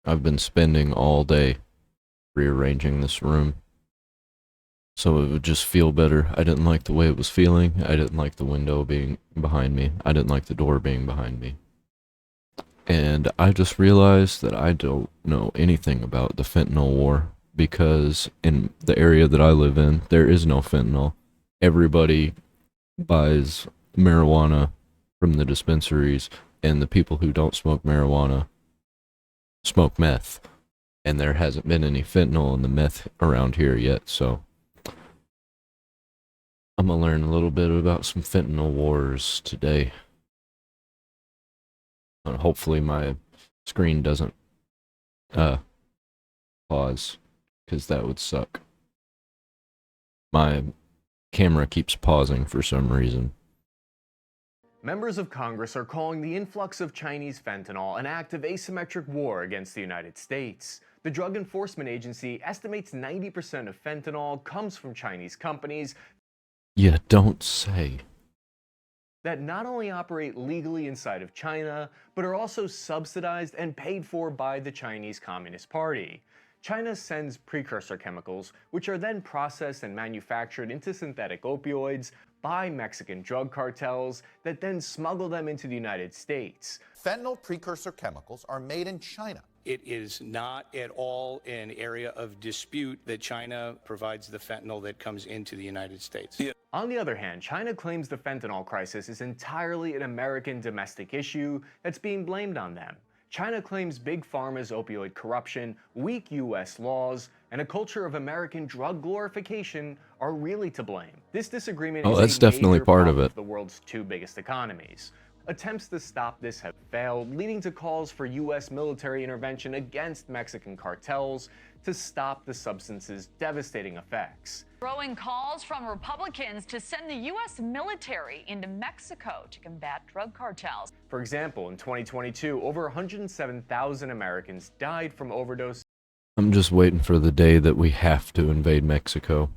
I've been spending all day rearranging this room so it would just feel better. I didn't like the way it was feeling. I didn't like the window being behind me. I didn't like the door being behind me. And I just realized that I don't know anything about the fentanyl war because in the area that I live in, there is no fentanyl. Everybody buys marijuana from the dispensaries, and the people who don't smoke marijuana smoke meth. And there hasn't been any fentanyl in the meth around here yet, so I'm gonna learn a little bit about some fentanyl wars today. And hopefully my screen doesn't pause, because that would suck. My camera keeps pausing for some reason. Members of Congress are calling the influx of Chinese fentanyl an act of asymmetric war against the United States. The Drug Enforcement Agency estimates 90% of fentanyl comes from Chinese companies. Yeah, don't say. That not only operate legally inside of China, but are also subsidized and paid for by the Chinese Communist Party. China sends precursor chemicals, which are then processed and manufactured into synthetic opioids by Mexican drug cartels that then smuggle them into the United States. Fentanyl precursor chemicals are made in China. It is not at all an area of dispute that China provides the fentanyl that comes into the United States. Yeah. On the other hand, China claims the fentanyl crisis is entirely an American domestic issue that's being blamed on them. China claims Big Pharma's opioid corruption, weak U.S. laws, and a culture of American drug glorification are really to blame. This disagreement that's is a definitely major part of problem it. for the world's two biggest economies. Attempts to stop this have failed, leading to calls for U.S. military intervention against Mexican cartels to stop the substance's devastating effects. Growing calls from Republicans to send the U.S. military into Mexico to combat drug cartels. For example, in 2022, over 107,000 Americans died from overdoses I'm just waiting for the day that we have to invade Mexico.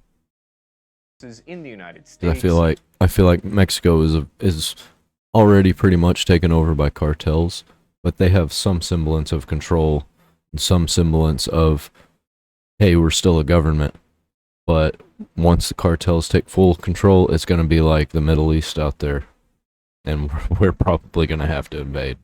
in the United States. I feel like Mexico is already pretty much taken over by cartels, but they have some semblance of control and some semblance of, hey, we're still a government. But once the cartels take full control, it's going to be like the Middle East out there, and we're probably going to have to invade.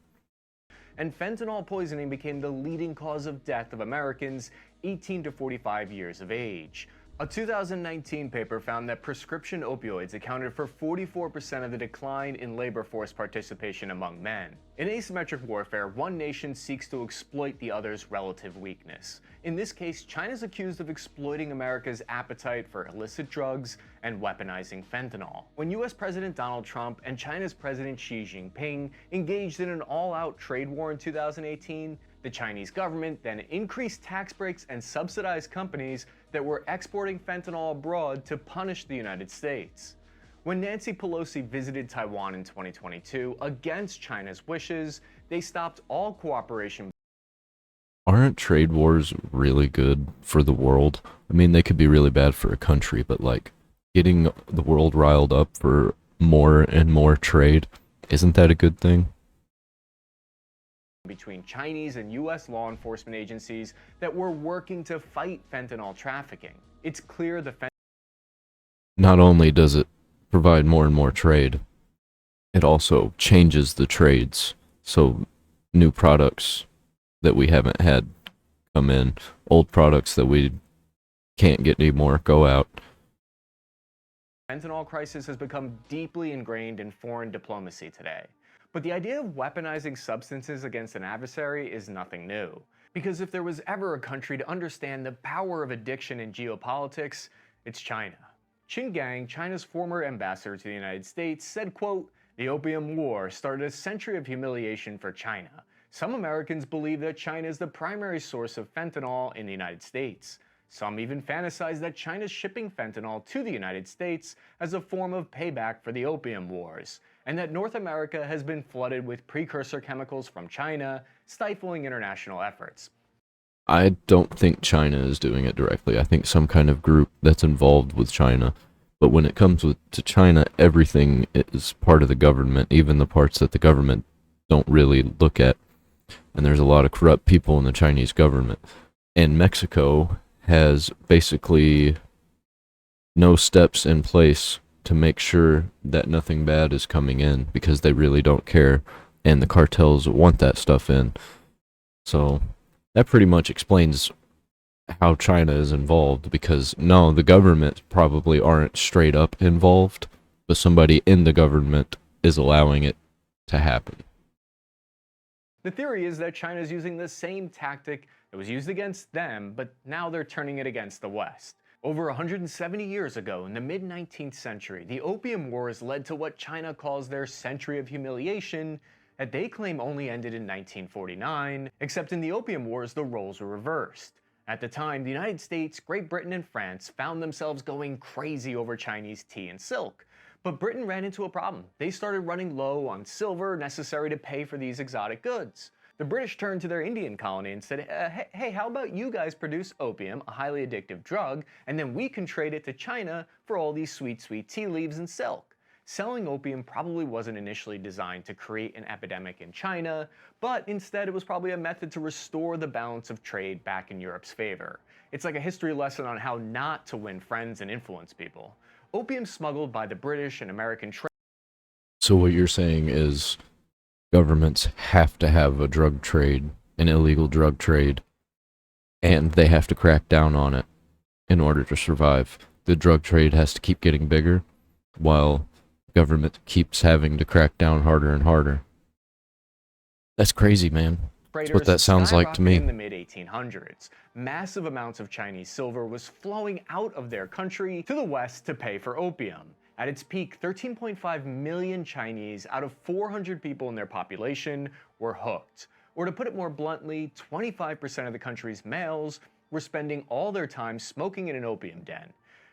And fentanyl poisoning became the leading cause of death of Americans 18 to 45 years of age. A 2019 paper found that prescription opioids accounted for 44% of the decline in labor force participation among men. In asymmetric warfare, one nation seeks to exploit the other's relative weakness. In this case, China's accused of exploiting America's appetite for illicit drugs and weaponizing fentanyl. When US President Donald Trump and China's President Xi Jinping engaged in an all-out trade war in 2018, the Chinese government then increased tax breaks and subsidized companies that were exporting fentanyl abroad to punish the United States. When Nancy Pelosi visited Taiwan in 2022, against China's wishes, they stopped all cooperation. Aren't trade wars really good for the world? I mean, they could be really bad for a country, but like getting the world riled up for more and more trade, isn't that a good thing? Between Chinese and U.S. law enforcement agencies that were working to fight fentanyl trafficking. It's clear the Not only does it provide more and more trade, it also changes the trades. So new products that we haven't had come in, old products that we can't get anymore go out. fentanyl crisis has become deeply ingrained in foreign diplomacy today. But the idea of weaponizing substances against an adversary is nothing new. Because if there was ever a country to understand the power of addiction in geopolitics, it's China. Qin Gang, China's former ambassador to the United States, said, quote, "The Opium War started a century of humiliation for China. Some Americans believe that China is the primary source of fentanyl in the United States. Some even fantasize that China's shipping fentanyl to the United States as a form of payback for the opium wars, and that North America has been flooded with precursor chemicals from China, stifling international efforts." I don't think China is doing it directly. I think some kind of group that's involved with China. But when it comes to China, everything is part of the government, even the parts that the government don't really look at. and there's a lot of corrupt people in the Chinese government. And Mexico has basically no steps in place to make sure that nothing bad is coming in because they really don't care, and the cartels want that stuff in. So that pretty much explains how China is involved, because no, the government probably aren't straight up involved, but somebody in the government is allowing it to happen. The theory is that China is using the same tactic that was used against them, but now they're turning it against the West. Over 170 years ago, in the mid-19th century, the Opium Wars led to what China calls their Century of Humiliation, that they claim only ended in 1949, except in the Opium Wars the roles were reversed. At the time, the United States, Great Britain, and France found themselves going crazy over Chinese tea and silk. But Britain ran into a problem. They started running low on silver necessary to pay for these exotic goods. The British turned to their Indian colony and said, hey, how about you guys produce opium, a highly addictive drug, and then we can trade it to China for all these sweet, sweet tea leaves and silk. Selling opium probably wasn't initially designed to create an epidemic in China, but instead it was probably a method to restore the balance of trade back in Europe's favor. It's like a history lesson on how not to win friends and influence people. Opium smuggled by the British and American trade. So what you're saying is governments have to have a drug trade, an illegal drug trade, and they have to crack down on it in order to survive. The drug trade has to keep getting bigger, while government keeps having to crack down harder and harder. That's crazy, man. That's what that sounds like to me. In the mid-1800s, massive amounts of Chinese silver was flowing out of their country to the West to pay for opium. At its peak, 13.5 million Chinese out of 400 people in their population were hooked. Or to put it more bluntly, 25% of the country's males were spending all their time smoking in an opium den.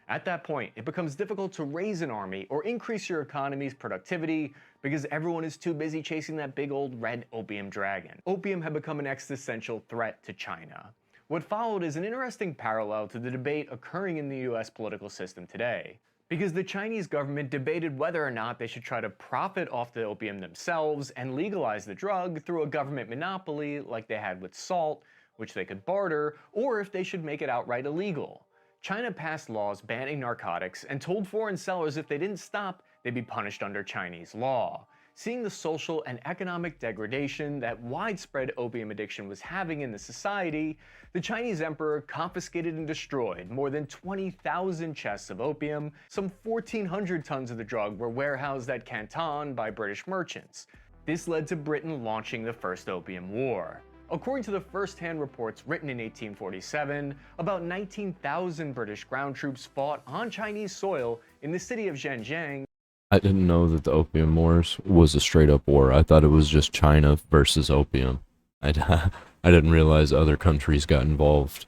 At that point, it becomes difficult to raise an army or increase your economy's productivity because everyone is too busy chasing that big old red opium dragon. Opium had become an existential threat to China. What followed is an interesting parallel to the debate occurring in the US political system today. Because the Chinese government debated whether or not they should try to profit off the opium themselves and legalize the drug through a government monopoly like they had with salt, which they could barter, or if they should make it outright illegal. China passed laws banning narcotics and told foreign sellers if they didn't stop, they'd be punished under Chinese law. Seeing the social and economic degradation that widespread opium addiction was having in the society, the Chinese emperor confiscated and destroyed more than 20,000 chests of opium. Some 1,400 tons of the drug were warehoused at Canton by British merchants. This led to Britain launching the First Opium War. According to the first-hand reports written in 1847, about 19,000 British ground troops fought on Chinese soil in the city of Zhenjiang. I didn't know that the Opium Wars was a straight-up war. I thought it was just China versus opium. I didn't realize other countries got involved.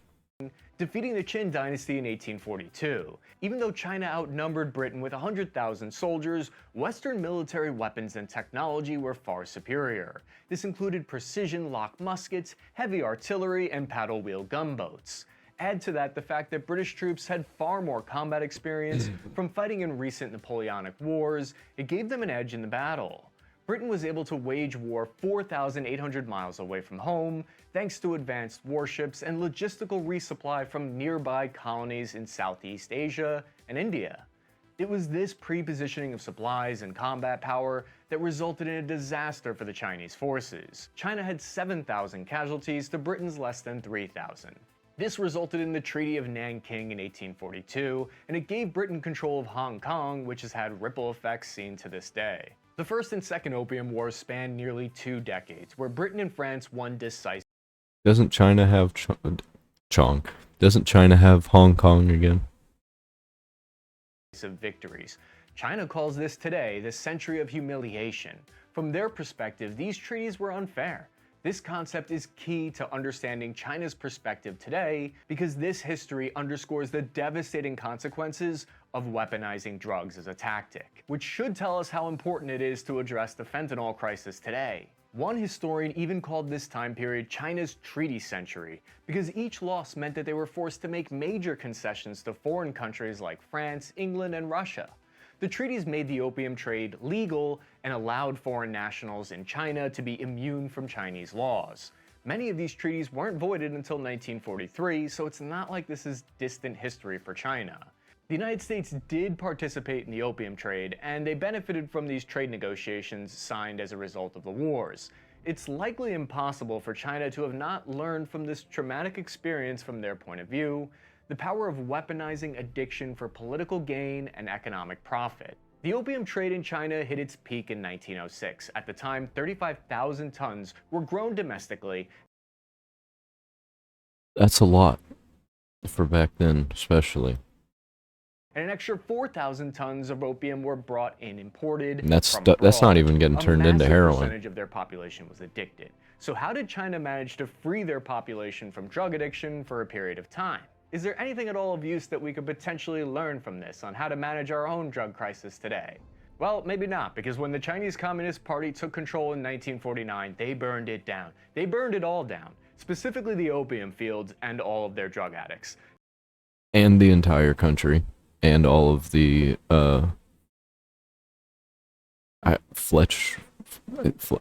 Defeating the Qin dynasty in 1842. Even though China outnumbered Britain with 100,000 soldiers, Western military weapons and technology were far superior. This included precision-lock muskets, heavy artillery, and paddle-wheel gunboats. Add to that the fact that British troops had far more combat experience from fighting in recent Napoleonic wars. It gave them an edge in the battle. Britain was able to wage war 4,800 miles away from home, thanks to advanced warships and logistical resupply from nearby colonies in Southeast Asia and India. It was this pre-positioning of supplies and combat power that resulted in a disaster for the Chinese forces. China had 7,000 casualties to Britain's less than 3,000. This resulted in the Treaty of Nanking in 1842, and it gave Britain control of Hong Kong, which has had ripple effects seen to this day. The First and Second Opium Wars spanned nearly 2 decades, where Britain and France won decisive. Doesn't China have Doesn't China have Hong Kong again? Victories. China calls this today the Century of Humiliation. From their perspective, these treaties were unfair. This concept is key to understanding China's perspective today because this history underscores the devastating consequences of weaponizing drugs as a tactic, which should tell us how important it is to address the fentanyl crisis today. One historian even called this time period China's treaty century because each loss meant that they were forced to make major concessions to foreign countries like France, England, and Russia. The The treaties made the opium trade legal and allowed foreign nationals in China to be immune from Chinese laws. Many of these treaties weren't voided until 1943, so it's not like this is distant history for China. The United States did participate in the opium trade, and they benefited from these trade negotiations signed as a result of the wars. It's likely impossible for China to have not learned from this traumatic experience from their point of view, the power of weaponizing addiction for political gain and economic profit. The opium trade in China hit its peak in 1906. At the time, 35,000 tons were grown domestically. That's a lot for back then, especially. And an extra 4,000 tons of opium were brought in imported And that's from that's not abroad. even getting turned into A heroin. percentage of their population was addicted. So how did China manage to free their population from drug addiction for a period of time? Is there anything at all of use that we could potentially learn from this on how to manage our own drug crisis today? Well, maybe not, because when the Chinese Communist Party took control in 1949, they burned it down. They burned it all down, specifically the opium fields and all of their drug addicts. And the entire country. And all of the, I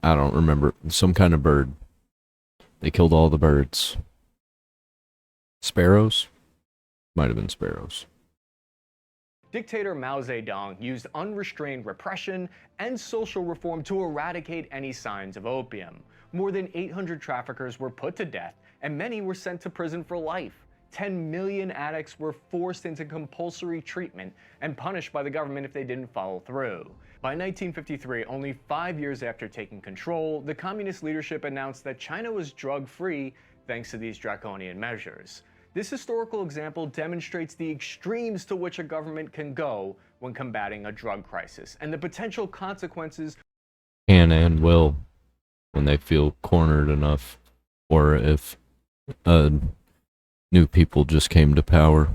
don't remember, some kind of bird. They killed all the birds. Sparrows? Might have been sparrows. Dictator Mao Zedong used unrestrained repression and social reform to eradicate any signs of opium. More than 800 traffickers were put to death, and many were sent to prison for life. 10 million addicts were forced into compulsory treatment and punished by the government if they didn't follow through. By 1953, only 5 years after taking control, the communist leadership announced that China was drug-free thanks to these draconian measures. This historical example demonstrates the extremes to which a government can go when combating a drug crisis, and the potential consequences Can and will when they feel cornered enough, or if new people just came to power.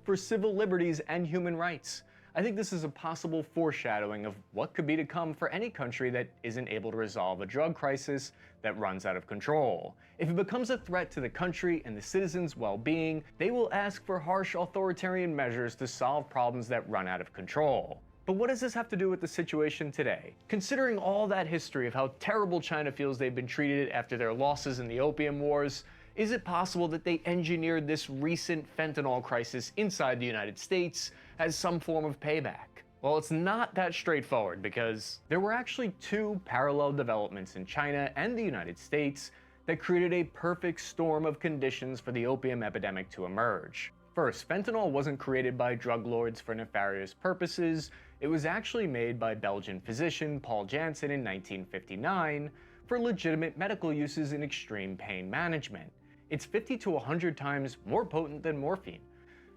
for civil liberties and human rights. I think this is a possible foreshadowing of what could be to come for any country that isn't able to resolve a drug crisis that runs out of control. If it becomes a threat to the country and the citizens' well-being, they will ask for harsh authoritarian measures to solve problems that run out of control. But what does this have to do with the situation today? Considering all that history of how terrible China feels they've been treated after their losses in the opium wars, is it possible that they engineered this recent fentanyl crisis inside the United States as some form of payback? Well, it's not that straightforward, because there were actually two parallel developments in China and the United States that created a perfect storm of conditions for the opium epidemic to emerge. First, fentanyl wasn't created by drug lords for nefarious purposes. It was actually made by Belgian physician Paul Janssen in 1959 for legitimate medical uses in extreme pain management. It's 50 to 100 times more potent than morphine.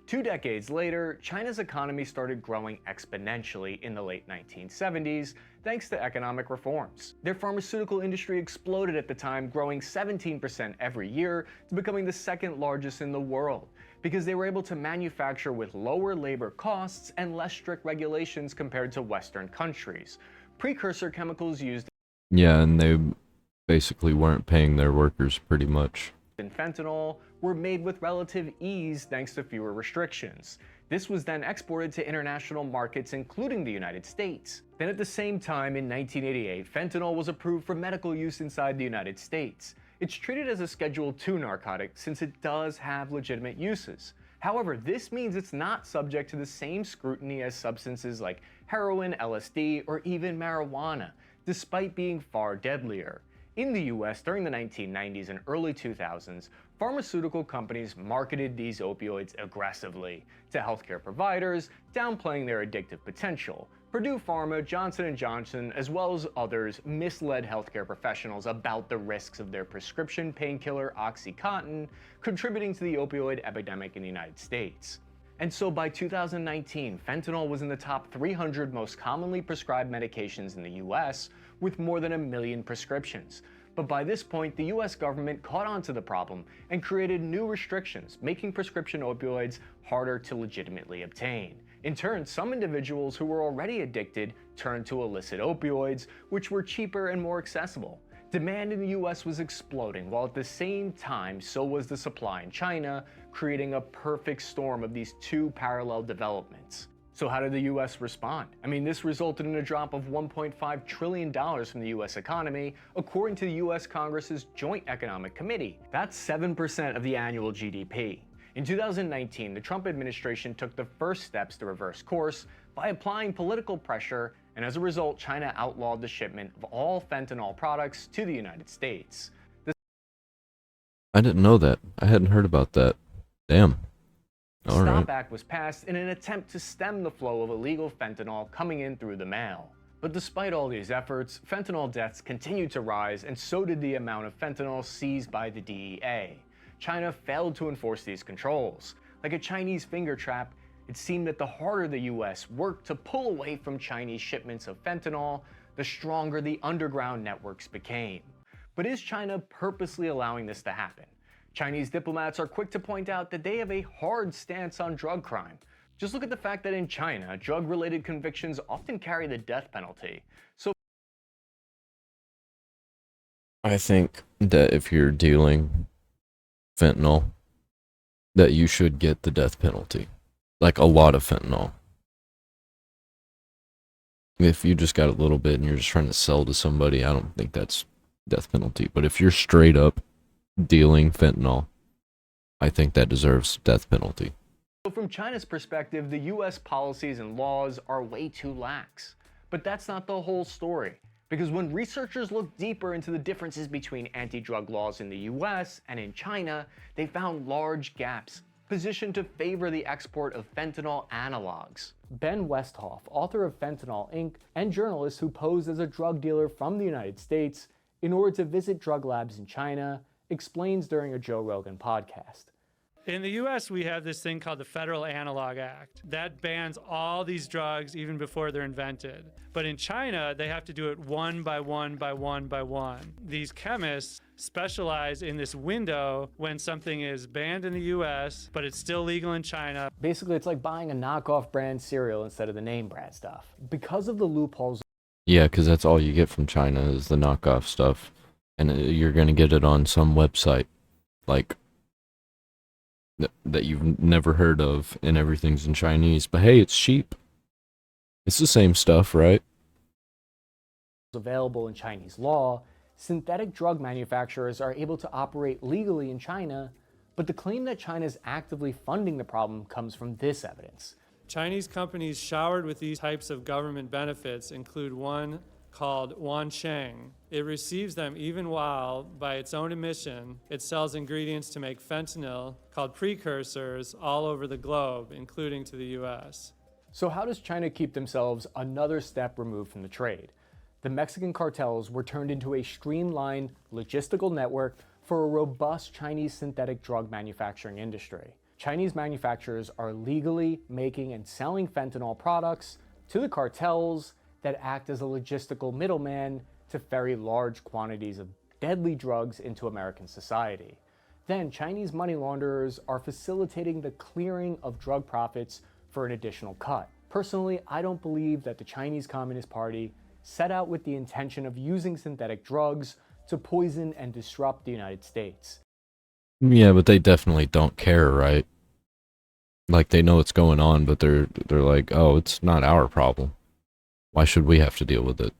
2 decades later, China's economy started growing exponentially in the late 1970s thanks to economic reforms. Their pharmaceutical industry exploded at the time, growing 17% every year to becoming the second largest in the world, because they were able to manufacture with lower labor costs and less strict regulations compared to Western countries. Precursor chemicals used Yeah, and they basically weren't paying their workers pretty much. in fentanyl were made with relative ease thanks to fewer restrictions. This was then exported to international markets, including the United States. Then at the same time, in 1988, fentanyl was approved for medical use inside the United States. It's treated as a Schedule II narcotic since it does have legitimate uses. However, this means it's not subject to the same scrutiny as substances like heroin, LSD, or even marijuana, despite being far deadlier. In the US, during the 1990s and early 2000s, pharmaceutical companies marketed these opioids aggressively to healthcare providers, downplaying their addictive potential. Purdue Pharma, Johnson & Johnson, as well as others, misled healthcare professionals about the risks of their prescription painkiller OxyContin, contributing to the opioid epidemic in the United States. And so by 2019, fentanyl was in the top 300 most commonly prescribed medications in the US, with more than 1 million prescriptions. But by this point, the US government caught on to the problem and created new restrictions, making prescription opioids harder to legitimately obtain. In turn, some individuals who were already addicted turned to illicit opioids, which were cheaper and more accessible. Demand in the US was exploding, while at the same time, so was the supply in China, creating a perfect storm of these two parallel developments. So how did the US respond? I mean, this resulted in a drop of $1.5 trillion from the US economy, according to the US Congress's Joint Economic Committee. That's 7% of the annual GDP. In 2019, the Trump administration took the first steps to reverse course by applying political pressure, and as a result, China outlawed the shipment of all fentanyl products to the United States. I didn't know that. I hadn't heard about that. Damn. The All Stop right. Act was passed in an attempt to stem the flow of illegal fentanyl coming in through the mail. But despite all these efforts, fentanyl deaths continued to rise, and so did the amount of fentanyl seized by the DEA. China failed to enforce these controls. Like a Chinese finger trap, it seemed that the harder the US worked to pull away from Chinese shipments of fentanyl, the stronger the underground networks became. But is China purposely allowing this to happen? Chinese diplomats are quick to point out that they have a hard stance on drug crime. Just look at the fact that in China, drug-related convictions often carry the death penalty. So I think that if you're dealing fentanyl, that you should get the death penalty. Like a lot of fentanyl. If you just got a little bit and you're just trying to sell to somebody, I don't think that's death penalty. But if you're straight up dealing fentanyl, I think that deserves death penalty. from China's perspective, the US policies and laws are way too lax. But that's not the whole story. Because when researchers looked deeper into the differences between anti-drug laws in the US and in China, they found large gaps, positioned to favor the export of fentanyl analogs. Ben Westhoff, author of Fentanyl Inc., and journalist who posed as a drug dealer from the United States in order to visit drug labs in China, explains during a Joe Rogan podcast. In the US, we have this thing called the Federal Analog Act that bans all these drugs even before they're invented. But in China, they have to do it one by one by one by one. These chemists specialize in this window when something is banned in the US, but it's still legal in China. Basically, it's like buying a knockoff brand cereal instead of the name brand stuff. Because of the loopholes Yeah, because that's all you get from China is the knockoff stuff. And you're going to get it on some website, like, that you've never heard of, and everything's in Chinese. But hey, it's cheap. It's the same stuff, right? available in Chinese law, synthetic drug manufacturers are able to operate legally in China, but the claim that China is actively funding the problem comes from this evidence. Chinese companies showered with these types of government benefits include one called Wansheng. It receives them even while, by its own admission, it sells ingredients to make fentanyl, called precursors, all over the globe, including to the US. So how does China keep themselves another step removed from the trade? The Mexican cartels were turned into a streamlined logistical network for a robust Chinese synthetic drug manufacturing industry. Chinese manufacturers are legally making and selling fentanyl products to the cartels that act as a logistical middleman to ferry large quantities of deadly drugs into American society. Then Chinese money launderers are facilitating the clearing of drug profits for an additional cut. Personally, I don't believe that the Chinese Communist Party set out with the intention of using synthetic drugs to poison and disrupt the United States. Yeah, but they definitely don't care, right? Like, they know what's going on, but they're like, oh, it's not our problem. Why should we have to deal with it?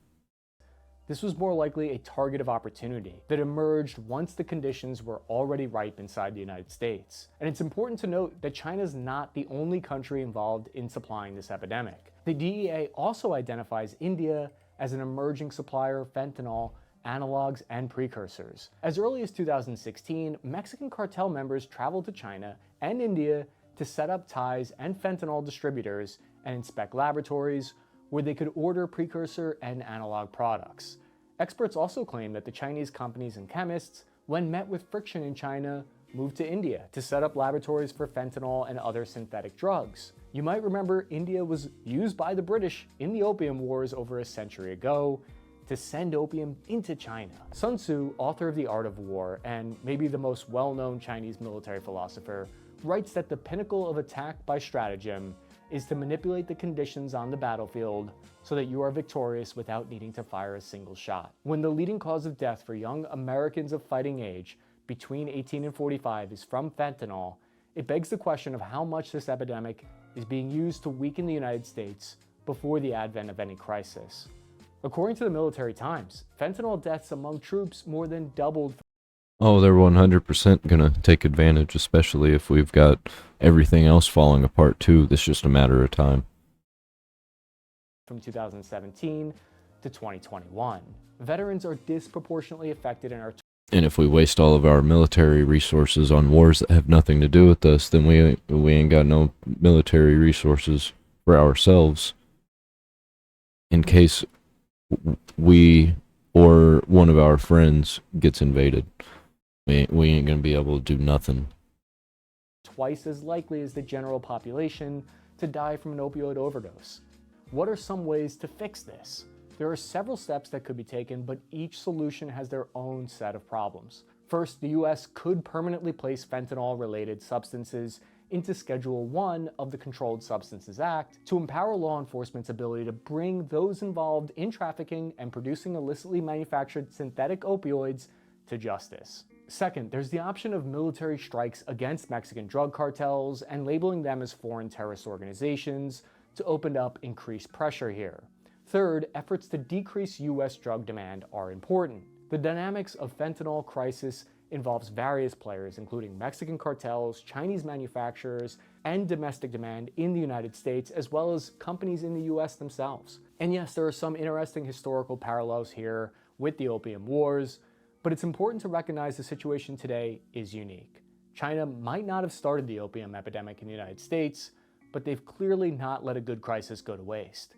This was more likely a target of opportunity that emerged once the conditions were already ripe inside the United States. And it's important to note that China is not the only country involved in supplying this epidemic. The DEA also identifies India as an emerging supplier of fentanyl, analogs, and precursors. As early as 2016, Mexican cartel members traveled to China and India to set up ties and fentanyl distributors and inspect laboratories where they could order precursor and analog products. Experts also claim that the Chinese companies and chemists, when met with friction in China, moved to India to set up laboratories for fentanyl and other synthetic drugs. You might remember India was used by the British in the Opium Wars over a century ago to send opium into China. Sun Tzu, author of The Art of War and maybe the most well-known Chinese military philosopher, writes that the pinnacle of attack by stratagem is to manipulate the conditions on the battlefield so that you are victorious without needing to fire a single shot. When the leading cause of death for young Americans of fighting age between 18 and 45 is from fentanyl, it begs the question of how much this epidemic is being used to weaken the United States before the advent of any crisis. According to the Military Times, fentanyl deaths among troops more than doubled Oh, they're 100% gonna take advantage, especially if we've got everything else falling apart too. It's just a matter of time. from 2017 to 2021. Veterans are disproportionately affected in our And if we waste all of our military resources on wars that have nothing to do with us, then we ain't got no military resources for ourselves in case we or one of our friends gets invaded. We ain't gonna be able to do nothing. twice as likely as the general population to die from an opioid overdose. What are some ways to fix this? There are several steps that could be taken, but each solution has their own set of problems. First, the US could permanently place fentanyl-related substances into Schedule 1 of the Controlled Substances Act to empower law enforcement's ability to bring those involved in trafficking and producing illicitly manufactured synthetic opioids to justice. Second, there's the option of military strikes against Mexican drug cartels and labeling them as foreign terrorist organizations to open up increased pressure here. Third, efforts to decrease US drug demand are important. The dynamics of fentanyl crisis involves various players, including Mexican cartels, Chinese manufacturers, and domestic demand in the United States, as well as companies in the US themselves. And yes, there are some interesting historical parallels here with the Opium Wars, but it's important to recognize the situation today is unique. China might not have started the opium epidemic in the United States, but they've clearly not let a good crisis go to waste.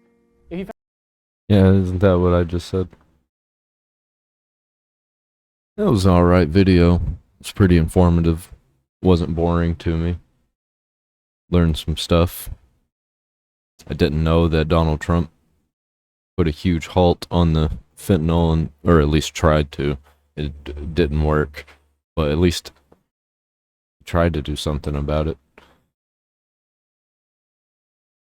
Yeah, isn't that what I just said? That was an alright video. It's pretty informative. Wasn't boring to me. Learned some stuff. I didn't know that Donald Trump put a huge halt on the fentanyl, or at least tried to. It didn't work, but at least tried to do something about it.